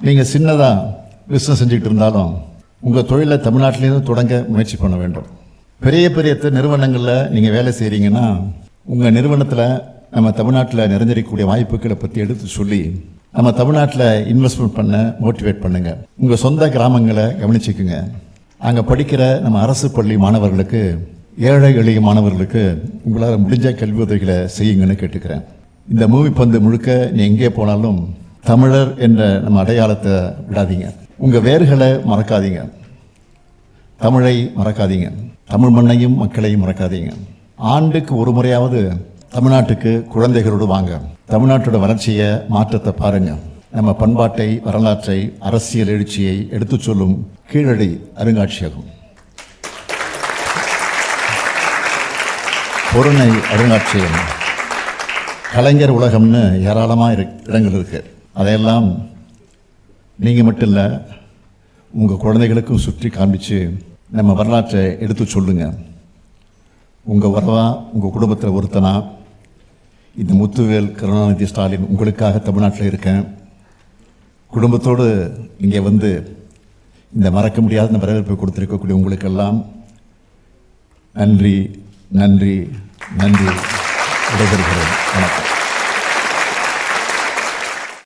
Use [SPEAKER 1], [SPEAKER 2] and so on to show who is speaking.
[SPEAKER 1] நீங்கள் சின்னதாக பிஸ்னஸ் செஞ்சுக்கிட்டு இருந்தாலும் உங்கள் தொழிலை தமிழ்நாட்டிலேருந்து தொடங்க முயற்சி பண்ண வேண்டும். பெரிய பெரிய நிறுவனங்களில் நீங்கள் வேலை செய்கிறீங்கன்னா உங்கள் நிறுவனத்தில் நம்ம தமிழ்நாட்டில் நிறைஞ்சிருக்கக்கூடிய வாய்ப்புகளை பற்றி எடுத்து சொல்லி நம்ம தமிழ்நாட்டில் இன்வெஸ்ட்மெண்ட் பண்ண மோட்டிவேட் பண்ணுங்கள். உங்கள் சொந்த கிராமங்களை கவனிச்சுக்குங்க. அங்கே படிக்கிற நம்ம அரசு பள்ளி மாணவர்களுக்கு, ஏழை எளிய மாணவர்களுக்கு உங்களால் முடிஞ்ச கல்வி உதவிகளை செய்யுங்கன்னு கேட்டுக்கிறேன். இந்த மூவி பந்து முழுக்க நீ எங்கே போனாலும் தமிழர் என்ற நம்ம அடையாளத்தை விடாதீங்க. உங்கள் வேர்களை மறக்காதீங்க, தமிழை மறக்காதீங்க, தமிழ் மண்ணையும் மக்களையும் மறக்காதீங்க. ஆண்டுக்கு ஒரு முறையாவது தமிழ்நாட்டுக்கு குழந்தைகளோடு வாங்க. தமிழ்நாட்டோட வளர்ச்சியை, மாற்றத்தை பாருங்க. நம்ம பண்பாட்டை, வரலாற்றை, அரசியல் எழுச்சியை எடுத்து சொல்லும் கீழடி அருங்காட்சியகம், பொருணை அருங்காட்சியகம், கலைஞர் உலகம்னு ஏராளமாக இடங்கள் இருக்கு. அதையெல்லாம் நீங்கள் மட்டும் இல்லை, உங்கள் குழந்தைகளுக்கும் சுற்றி காண்பிச்சு நம்ம வரலாற்றை எடுத்து சொல்லுங்க. உங்கள் வரவா, உங்கள் குடும்பத்தில் ஒருத்தனா இந்த முத்துவேல் கருணாநிதி ஸ்டாலின் உங்களுக்காக தமிழ்நாட்டில் இருக்கேன். குடும்பத்தோடு இங்கே வந்து இந்த மறக்க முடியாத வரவேற்பை கொடுத்திருக்கக்கூடிய உங்களுக்கெல்லாம் நன்றி நன்றி நன்றி. விடைபெறுகிறேன். வணக்கம்.